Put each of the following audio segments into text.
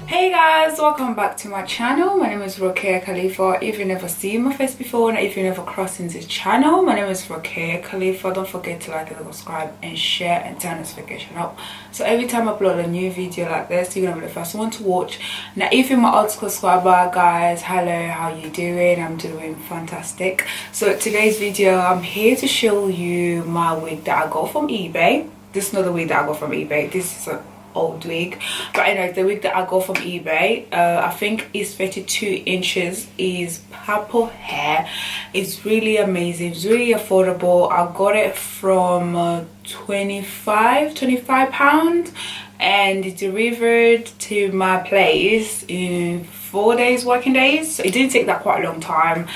Hey guys, welcome back to my channel. My name is Rokeya Khalifa. If you never seen my face before and if you never crossed into the channel, my name is Rokeya Khalifa. Don't forget to like and subscribe and share and turn notification up, so every time I upload a new video like this, you're gonna be the first one to watch. Now if you're my old subscriber, guys, hello, how you doing? I'm doing fantastic. So today's video, I'm here to show you my wig that I got from eBay. This is not the wig that I got from eBay. This is a old wig, but anyway, the wig that I got from eBay, I think is 32 inches, is purple hair. It's really amazing, it's really affordable. I got it from 25 pounds, and it delivered to my place in 4 days working days, so it didn't take that quite a long time.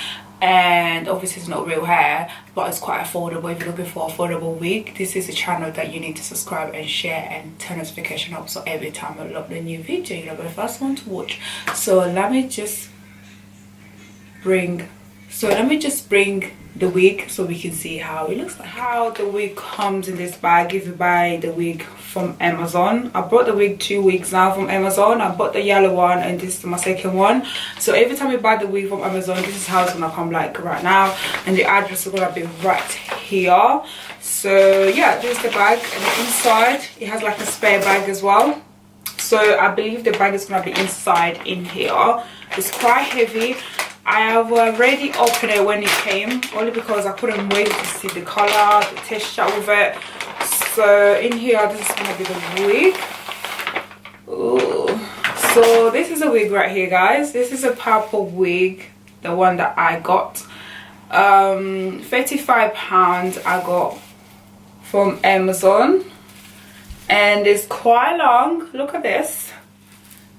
And obviously it's not real hair, but it's quite affordable. If you're looking for affordable wig, this is a channel that you need to subscribe and share and turn notification up, so every time I upload a new video, you'll be the first one to watch. So let me just bring the wig so we can see how it looks like. How the wig comes in this bag if you buy the wig from Amazon. I bought the wig 2 weeks now from Amazon. I bought the yellow one and this is my second one. So every time you buy the wig from Amazon, this is how it's gonna come like right now, and the address is gonna be right here. So yeah, this is the bag, and inside it has like a spare bag as well. So I believe the bag is gonna be inside in here. It's quite heavy. I have already opened it when it came, only because I couldn't wait to see the color, the texture with it. So in here, this is gonna be the wig. Ooh. So this is a wig right here, guys. This is a purple wig, the one that I got. 35 pounds I got from Amazon, and it's quite long. Look at this.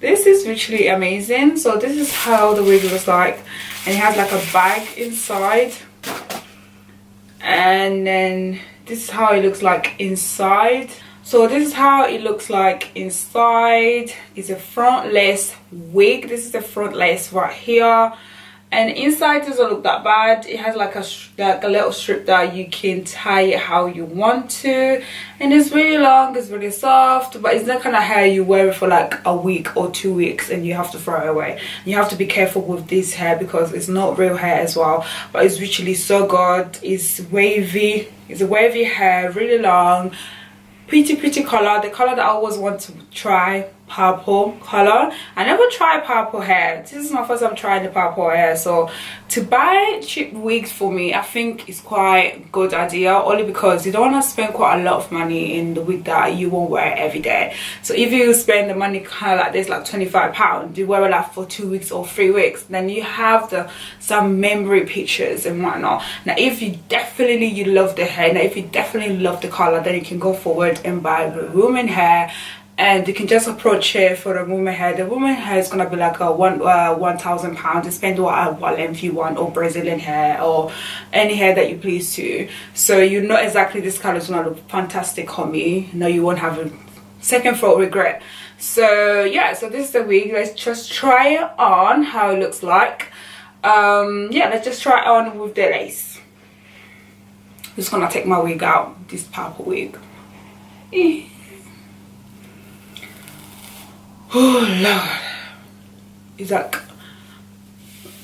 This is literally amazing. So this is how the wig looks like, and it has like a bag inside, and then this is how it looks like inside. So this is how it looks like inside. It's a frontless wig. This is the front lace right here, and inside doesn't look that bad. It has like a little strip that you can tie it how you want to, and it's really long, it's really soft, but it's not kind of hair you wear it for like a week or 2 weeks and you have to throw it away. You have to be careful with this hair because it's not real hair as well, but it's literally so good. It's wavy, it's a wavy hair, really long, pretty color. The color that I always want to try, purple color. I never tried purple hair. This is my first time trying the purple hair. So to buy cheap wigs for me, I think is quite a good idea, only because you don't want to spend quite a lot of money in the wig that you won't wear every day. So if you spend the money kind of like this, like 25 pounds, you wear it like for 2 weeks or 3 weeks, then you have some memory pictures and whatnot. Now if you love the hair, now if you definitely love the color, then you can go forward and buy the woman hair, and you can just approach it for the woman hair. The woman hair is gonna be like a 1,000 pounds. Depends what length you want, or Brazilian hair, or any hair that you please to. So you know exactly this color is gonna look fantastic on me. No, you won't have a second thought regret. So yeah, so this is the wig. Let's just try it on how it looks like. Yeah, let's just try it on with the lace. Just gonna take my wig out, this purple wig. Oh Lord, it's like,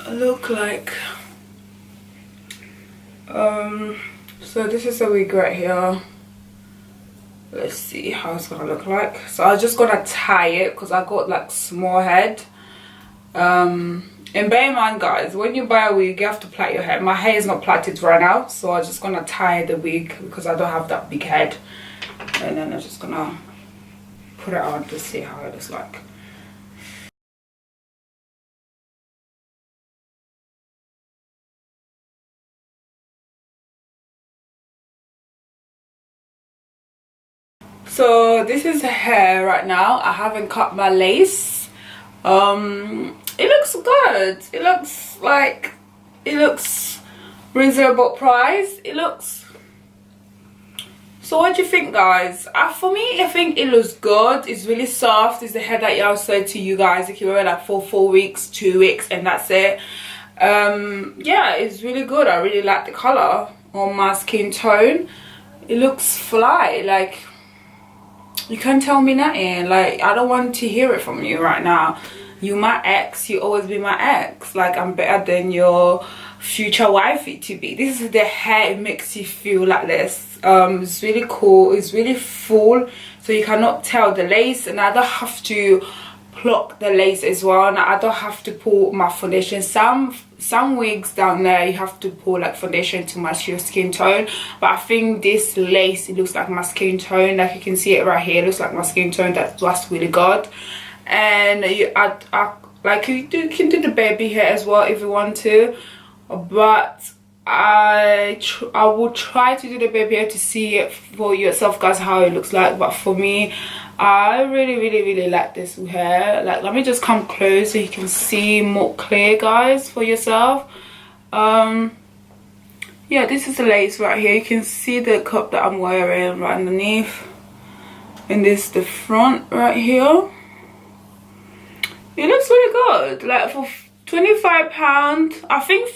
look like, so this is the wig right here. Let's see how it's gonna look like. So I'm just gonna tie it because I got like small head. And bear in mind, guys, when you buy a wig, you have to plait your hair. My hair is not plaited right now, so I'm just gonna tie the wig because I don't have that big head. And then I'm just gonna put it on to see how it looks like. So this is the hair right now. I haven't cut my lace. It looks good. It looks reasonable price. So what do you think, guys? For me, I think it looks good. It's really soft. It's the hair that I said to you guys, if you wear it like for 4 weeks, 2 weeks, and that's it. Yeah, it's really good. I really like the color on my skin tone. It looks fly, like you can't tell me nothing. Like, I don't want to hear it from you right now. You my ex, you always be my ex. Like, I'm better than your future wifey to be. This is the hair, it makes you feel like this. It's really cool, it's really full, so you cannot tell the lace, and I don't have to pluck the lace as well, and I don't have to pull my foundation. Some wigs down there you have to pull like foundation to match your skin tone, but I think this lace, it looks like my skin tone. Like, you can see it right here, it looks like my skin tone. That's really good. And like, you can do the baby hair as well if you want to, but I will try to do the baby hair to see it for yourself guys how it looks like. But for me, I really like this hair. Like, let me just come close so you can see more clear guys for yourself. Yeah, this is the lace right here. You can see the cup that I'm wearing right underneath, and this is the front right here. It looks really good. Like, for £25, I think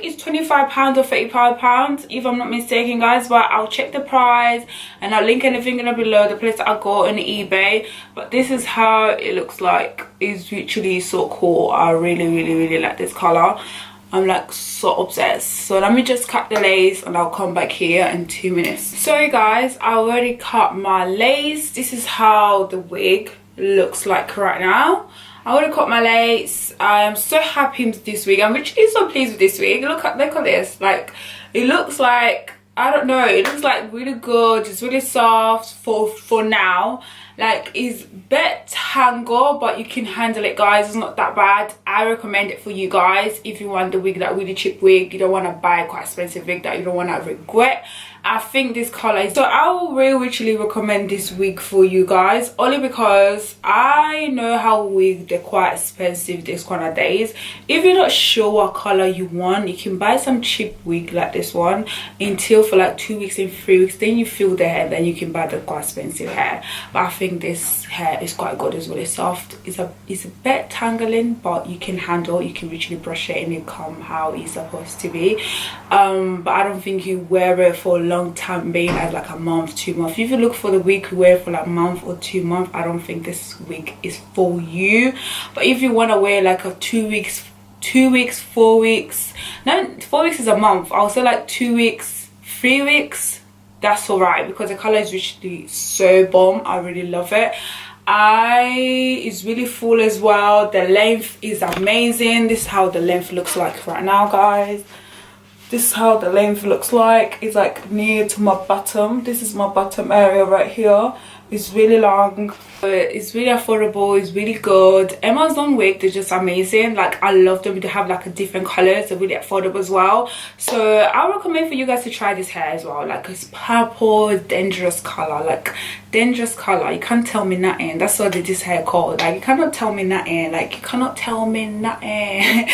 it's £25 or £35 if I'm not mistaken guys, but I'll check the price and I'll link anything in below, the place that I got on eBay. But this is how it looks like. It's literally so cool. I really like this color. I'm like so obsessed. So let me just cut the lace and I'll come back here in 2 minutes. So guys, I already cut my lace. This is how the wig looks like right now. I already cut my lace. I am so happy with this wig. I'm literally so pleased with this wig. Look at this. Like, it looks like, I don't know, it looks like really good. It's really soft for now. Like, it's bit tangle, but you can handle it guys. It's not that bad. I recommend it for you guys if you want the wig, that really cheap wig. You don't want to buy a quite expensive wig that you don't want to regret. I think this color is, so I will really recommend this wig for you guys, only because I know how wigs, they're quite expensive this kind of days. If you're not sure what color you want, you can buy some cheap wig like this one until for like 2 weeks and 3 weeks, then you feel the hair, then you can buy the quite expensive hair. But I think this hair is quite good. It's really soft. It's a bit tangling, but you can handle. You can literally brush it and it come how it's supposed to be. But I don't think you wear it for a long time, being as like a month, 2 months. If you look for the wig you wear for like a month or 2 months, I don't think this wig is for you. But if you want to wear like a 2 weeks, 4 weeks, no, 4 weeks is a month, I'll say like 2 weeks, 3 weeks, that's all right, because the color is literally so bomb. I really love it. It's really full as well. The length is amazing. This is how the length looks like right now guys. This is how the length looks like. It's like near to my bottom. This is my bottom area right here. It's really long, but it's really affordable. It's really good. Amazon wig, they're just amazing. Like, I love them. They have like a different colors. They're really affordable as well. So I recommend for you guys to try this hair as well. Like, it's purple, dangerous color. Like, dangerous color. You can't tell me nothing. That's what this hair called. Like, you cannot tell me nothing. Like, you cannot tell me nothing.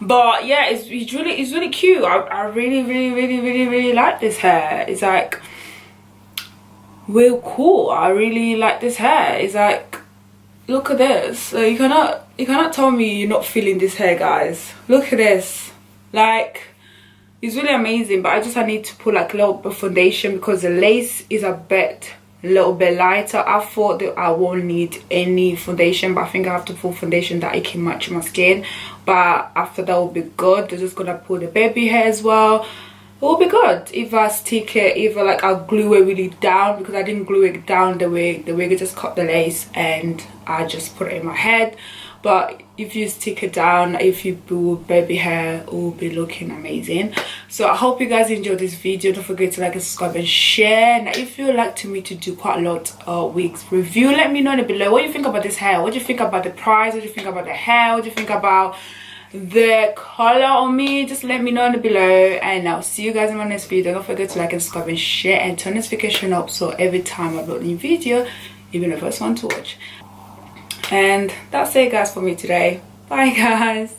But yeah, it's really cute. I really like this hair. It's like real cool. I really like this hair. It's like, look at this. You cannot tell me you're not feeling this hair guys. Look at this. Like, it's really amazing. But I need to put like a little bit of foundation because the lace is a little bit lighter. I thought that I won't need any foundation, but I think I have to put foundation that it can match my skin. But after that will be good. I'm just gonna put the baby hair as well. It will be good if I stick it, either like I'll glue it really down, because I didn't glue it down the wig. I just cut the lace and I just put it in my head. But if you stick it down, if you do baby hair, it will be looking amazing. So I hope you guys enjoyed this video. Don't forget to like and subscribe and share. Now if you'd like me to do quite a lot of wigs review, let me know in below what you think about this hair. What do you think about the price? What do you think about the hair? What do you think about the color on me? Just let me know in below, and I'll see you guys in my next video. Don't forget to like and subscribe and share and turn notification up, so every time I upload a new video, you'll be the first one to watch. And that's it guys for me today. Bye guys.